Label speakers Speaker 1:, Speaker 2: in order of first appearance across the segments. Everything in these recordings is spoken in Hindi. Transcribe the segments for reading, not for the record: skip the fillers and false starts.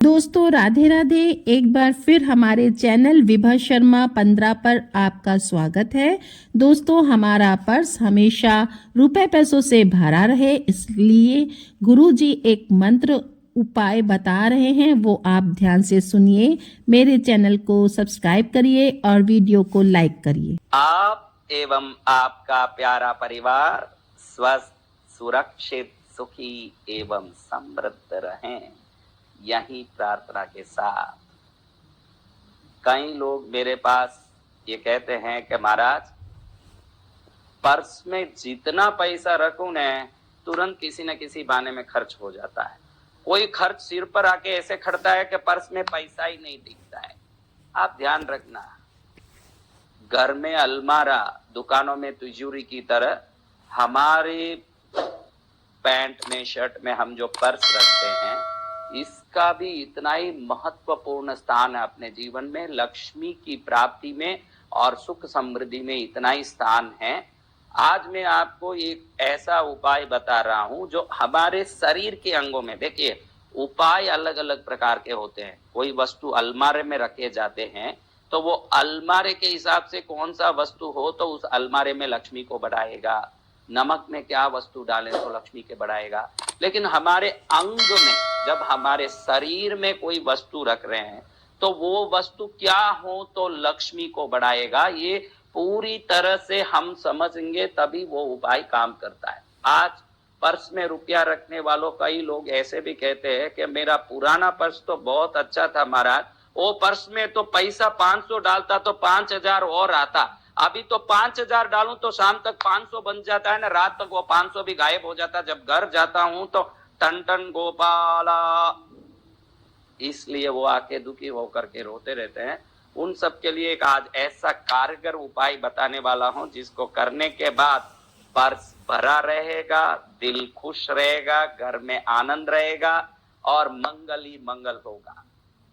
Speaker 1: दोस्तों राधे राधे। एक बार फिर हमारे चैनल विभा शर्मा 15 पर आपका स्वागत है। दोस्तों हमारा पर्स हमेशा रुपए पैसों से भरा रहे, इसलिए गुरुजी एक मंत्र उपाय बता रहे हैं, वो आप ध्यान से सुनिए। मेरे चैनल को सब्सक्राइब करिए और वीडियो को लाइक करिए।
Speaker 2: आप एवं आपका प्यारा परिवार स्वस्थ, सुरक्षित, सुखी एवं समृद्ध रहें, यही प्रार्थना के साथ। कई लोग मेरे पास ये कहते हैं कि महाराज, पर्स में जितना पैसा रखूं न, तुरंत किसी न किसी बहाने में खर्च हो जाता है। कोई खर्च सिर पर आके ऐसे खड़ता है कि पर्स में पैसा ही नहीं दिखता है। आप ध्यान रखना, घर में अलमारा, दुकानों में तिजोरी की तरह हमारे पैंट में, शर्ट में हम जो पर्स रखते हैं, इसका भी इतना ही महत्वपूर्ण स्थान है अपने जीवन में। लक्ष्मी की प्राप्ति में और सुख समृद्धि में इतना ही स्थान है। आज मैं आपको एक ऐसा उपाय बता रहा हूं जो हमारे शरीर के अंगों में, देखिए उपाय अलग अलग प्रकार के होते हैं। कोई वस्तु अलमारे में रखे जाते हैं तो वो अलमारे के हिसाब से कौन सा वस्तु हो तो उस अलमारे में लक्ष्मी को बढ़ाएगा। नमक में क्या वस्तु डालें तो लक्ष्मी के बढ़ाएगा। लेकिन हमारे अंग में, जब हमारे शरीर में कोई वस्तु रख रहे हैं तो वो वस्तु क्या हो तो लक्ष्मी को बढ़ाएगा, ये पूरी तरह से हम समझेंगे तभी वो उपाय काम करता है। आज पर्स में रुपया रखने वालों कई लोग ऐसे भी कहते हैं कि मेरा पुराना पर्स तो बहुत अच्छा था महाराज, वो पर्स में तो पैसा 500 डालता तो 5000 और आता, अभी तो 5000 डालूं तो शाम तक 500 बन जाता है ना, रात तक वो 500 भी गायब हो जाता। जब घर जाता हूं तो टन टन गोपाला, इसलिए वो आके दुखी होकर के रोते रहते हैं। उन सब के लिए एक आज ऐसा कारगर उपाय बताने वाला हूं जिसको करने के बाद पर्स भरा रहेगा, दिल खुश रहेगा, घर में आनंद रहेगा और मंगल ही मंगल होगा।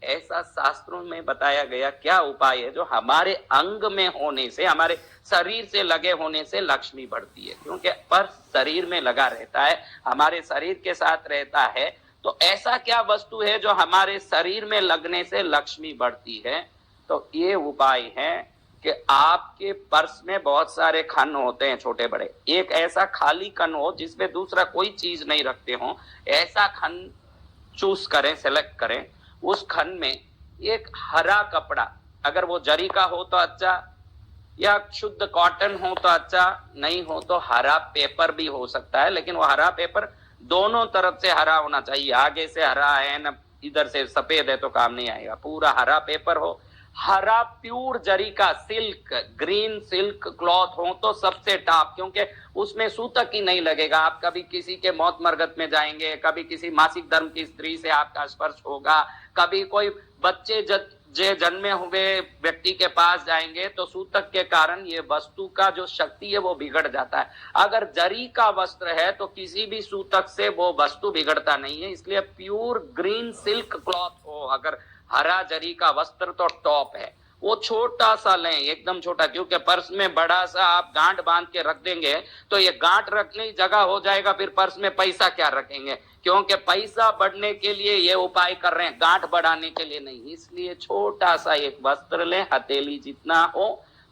Speaker 2: ऐसा शास्त्रों में बताया गया क्या उपाय है जो हमारे अंग में होने से, हमारे शरीर से लगे होने से लक्ष्मी बढ़ती है। क्योंकि पर्स शरीर में लगा रहता है, हमारे शरीर के साथ रहता है। तो ऐसा क्या वस्तु है जो हमारे शरीर में लगने से लक्ष्मी बढ़ती है? तो ये उपाय है कि आपके पर्स में बहुत सारे खन होते हैं, छोटे बड़े। एक ऐसा खाली खन हो जिसमें दूसरा कोई चीज नहीं रखते हो, ऐसा खन चूज करें, सेलेक्ट करें। उस खन में एक हरा कपड़ा, अगर वो जरी का हो तो अच्छा, या शुद्ध कॉटन हो तो अच्छा, नहीं हो तो हरा पेपर भी हो सकता है। लेकिन वो हरा पेपर दोनों तरफ से हरा होना चाहिए, आगे से हरा है न इधर से सफेद है तो काम नहीं आएगा। पूरा हरा पेपर हो, हरा प्योर जरी का सिल्क, ग्रीन सिल्क क्लॉथ हो तो सबसे टॉप, क्योंकि उसमें सूतक ही नहीं लगेगा। आप कभी किसी के मौत मरगत में जाएंगे, कभी किसी मासिक धर्म की स्त्री से आपका स्पर्श होगा, कभी कोई बच्चे जन्मे हुए व्यक्ति के पास जाएंगे तो सूतक के कारण ये वस्तु का जो शक्ति है वो बिगड़ जाता है। अगर जरी का वस्त्र है तो किसी भी सूतक से वो वस्तु बिगड़ता नहीं है। इसलिए प्योर ग्रीन सिल्क क्लॉथ हो, अगर हरा जरी का वस्त्र तो टॉप है। वो छोटा सा लें, एकदम छोटा, क्योंकि पर्स में बड़ा सा आप गांठ बांध के रख देंगे तो ये गांठ रखने की जगह हो जाएगा, फिर पर्स में पैसा क्या रखेंगे? क्योंकि पैसा बढ़ने के लिए ये उपाय कर रहे हैं, गांठ बढ़ाने के लिए नहीं। इसलिए छोटा सा एक वस्त्र लें, हथेली जितना हो,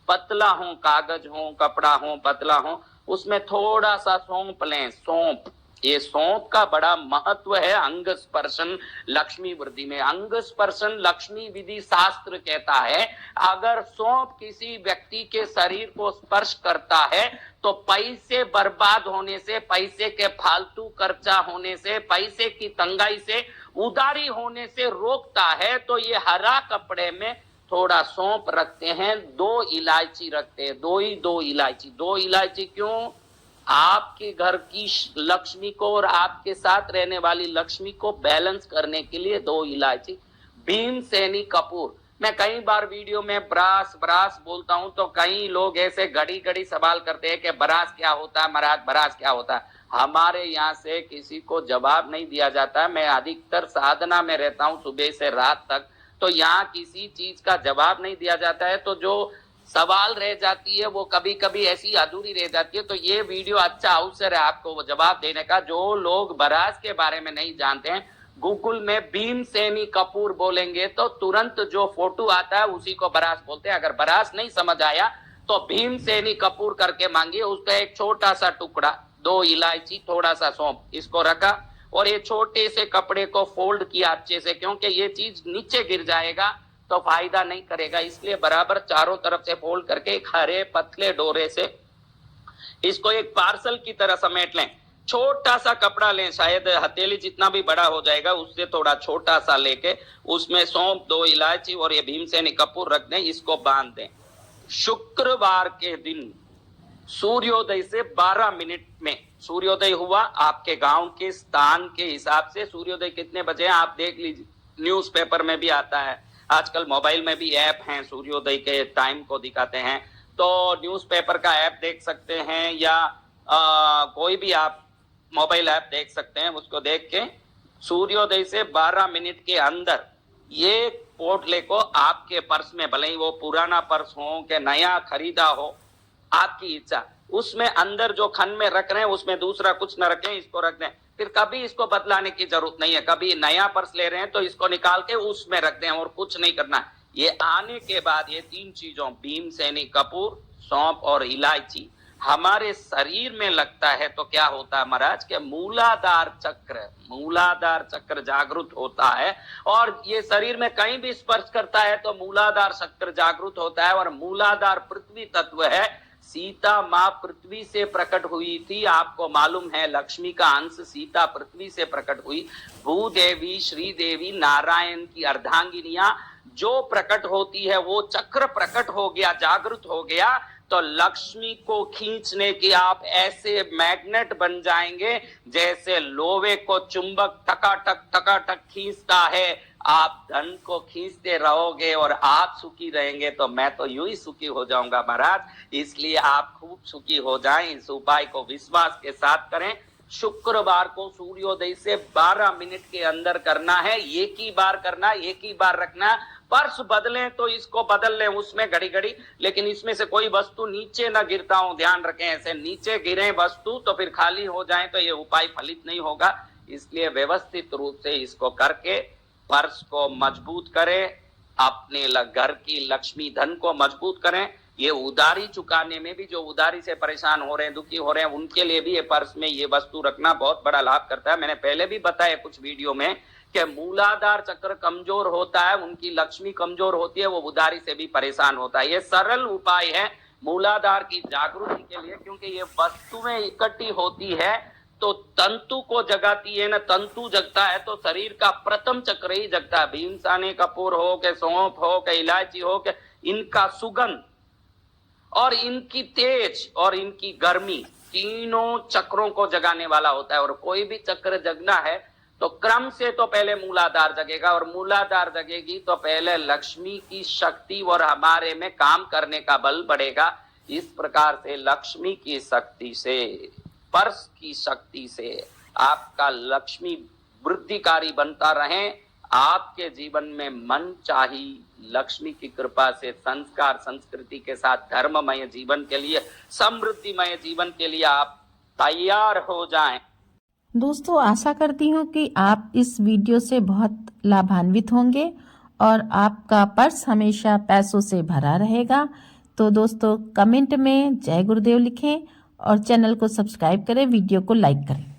Speaker 2: पतला हो, कागज हो, कपड़ा हो, पतला हो, उसमें थोड़ा सा सौंफ लें। सौंफ, ये सौंफ का बड़ा महत्व है अंग स्पर्शन लक्ष्मी वृद्धि में। अंग स्पर्शन लक्ष्मी विधि शास्त्र कहता है, अगर सौंफ किसी व्यक्ति के शरीर को स्पर्श करता है तो पैसे बर्बाद होने से, पैसे के फालतू खर्चा होने से, पैसे की तंगाई से, उधारी होने से रोकता है। तो ये हरा कपड़े में थोड़ा सौंफ रखते हैं, 2 इलायची रखते हैं, दो इलायची। 2 इलायची क्यों? आपके घर की लक्ष्मी को और आपके साथ रहने वाली लक्ष्मी को बैलेंस करने के लिए 2 इलायची। भीमसेनी कपूर, मैं कई बार वीडियो में ब्रास ब्रास बोलता हूं तो कई लोग ऐसे घड़ी घड़ी सवाल करते हैं कि ब्रास क्या होता है महाराज, ब्रास क्या होता है। हमारे यहाँ से किसी को जवाब नहीं दिया जाता। मैं अधिकतर साधना में रहता हूँ सुबह से रात तक, तो यहाँ किसी चीज का जवाब नहीं दिया जाता है। तो जो सवाल रह जाती है वो कभी कभी ऐसी अधूरी रह जाती है। तो ये वीडियो अच्छा अवसर है आपको वो जवाब देने का। जो लोग बरास के बारे में नहीं जानते हैं गूगल में भीमसेनी कपूर बोलेंगे तो तुरंत जो फोटो आता है उसी को बरास बोलते हैं। अगर बरास नहीं समझ आया तो भीमसेनी कपूर करके मांगिए। उसका एक छोटा सा टुकड़ा, 2 इलायची, थोड़ा सा सौंफ, इसको रखा और ये छोटे से कपड़े को फोल्ड किया अच्छे से, क्योंकि ये चीज नीचे गिर जाएगा तो फायदा नहीं करेगा, इसलिए बराबर चारों तरफ से फोल्ड करके एक हरे पतले डोरे से इसको एक पार्सल की तरह समेट लें। छोटा सा कपड़ा लें, शायद हथेली जितना भी बड़ा हो जाएगा, उससे थोड़ा छोटा सा लेके उसमें सौंफ, 2 इलायची और ये भीमसेनी कपूर रख दें, इसको बांध दें। शुक्रवार के दिन सूर्योदय से 12 मिनट में सूर्योदय हुआ। आपके गांव के स्थान के हिसाब से सूर्योदय कितने बजे आप देख लीजिए, न्यूज़पेपर में भी आता है, आजकल मोबाइल में भी ऐप हैं सूर्योदय के टाइम को दिखाते हैं, तो न्यूज़पेपर का ऐप देख सकते हैं या कोई भी आप मोबाइल ऐप देख सकते हैं। उसको देख के सूर्योदय से 12 मिनट के अंदर ये पोटले को आपके पर्स में, भले ही वो पुराना पर्स हो कि नया खरीदा हो, आपकी इच्छा, उसमें अंदर जो खन में रख रहे हैं उसमें दूसरा कुछ न रखें, इसको रख दें। फिर कभी इसको बदलाने की जरूरत नहीं है। कभी नया पर्स ले रहे हैं तो इसको निकाल के उसमें रख दें और कुछ नहीं करना। ये आने के बाद ये 3 चीजों, भीमसेनी कपूर, सौंफ और इलायची, हमारे शरीर में लगता है तो क्या होता है महाराज के मूलाधार चक्र जागृत होता है। और ये शरीर में कहीं भी स्पर्श करता है तो मूलाधार चक्र जागृत होता है। और मूलाधार पृथ्वी तत्व है। सीता माँ पृथ्वी से प्रकट हुई थी, आपको मालूम है, लक्ष्मी का अंश सीता पृथ्वी से प्रकट हुई। भूदेवी, श्रीदेवी, नारायण की अर्धांगिनियां जो प्रकट होती है वो चक्र प्रकट हो गया, जागृत हो गया, तो लक्ष्मी को खींचने की आप ऐसे मैग्नेट बन जाएंगे जैसे लोहे को चुंबक टकाटक खींचता है। आप धन को खींचते रहोगे और आप सुखी रहेंगे, तो मैं तो यूं ही सुखी हो जाऊंगा महाराज। इसलिए आप खूब सुखी हो जाएं। इस उपाय को विश्वास के साथ करें। शुक्रवार को सूर्योदय से 12 मिनट के अंदर करना है। एक ही बार करना, एक ही बार रखना। पर्स बदलें तो इसको बदल लें उसमें घड़ी घड़ी, लेकिन इसमें से कोई वस्तु नीचे ना गिरता हो, ध्यान रखें। ऐसे नीचे गिरे वस्तु तो फिर खाली हो जाए तो ये उपाय फलित नहीं होगा। इसलिए व्यवस्थित रूप से इसको करके पर्स को मजबूत करें, अपने घर की लक्ष्मी धन को मजबूत करें। ये उधारी चुकाने में भी, जो उधारी से परेशान हो रहे हैं, दुखी हो रहे हैं, उनके लिए भी ये पर्स में ये वस्तु रखना बहुत बड़ा लाभ करता है। मैंने पहले भी बताया कुछ वीडियो में कि मूलाधार चक्र कमजोर होता है, उनकी लक्ष्मी कमजोर होती है, वो उधारी से भी परेशान होता है। ये सरल उपाय है मूलाधार की जागृति के लिए, क्योंकि ये वस्तुएं इकट्ठी होती है तो तंतु को जगाती है ना। तंतु जगता है तो शरीर का प्रथम चक्र ही जगता है। भीमसेनी कपूर हो के सौंफ हो के इलायची हो के, इनका सुगंध और इनकी तेज और इनकी गर्मी, तीनों चक्रों को जगाने वाला होता है। और कोई भी चक्र जगना है तो क्रम से तो पहले मूलाधार जगेगा, और मूलाधार जगेगी तो पहले लक्ष्मी की शक्ति और हमारे में काम करने का बल बढ़ेगा। इस प्रकार से लक्ष्मी की शक्ति से, पर्स की शक्ति से आपका लक्ष्मी वृद्धिकारी बनता रहे। आपके जीवन में मन चाही लक्ष्मी की कृपा से संस्कार संस्कृति के साथ धर्ममय जीवन के लिए, समृद्धिमय जीवन के लिए आप तैयार हो जाएं।
Speaker 1: दोस्तों, आशा करती हूँ कि आप इस वीडियो से बहुत लाभान्वित होंगे और आपका पर्स हमेशा पैसों से भरा रहेगा। तो दोस्तों, कमेंट में जय गुरुदेव लिखें और चैनल को सब्सक्राइब करें, वीडियो को लाइक करें।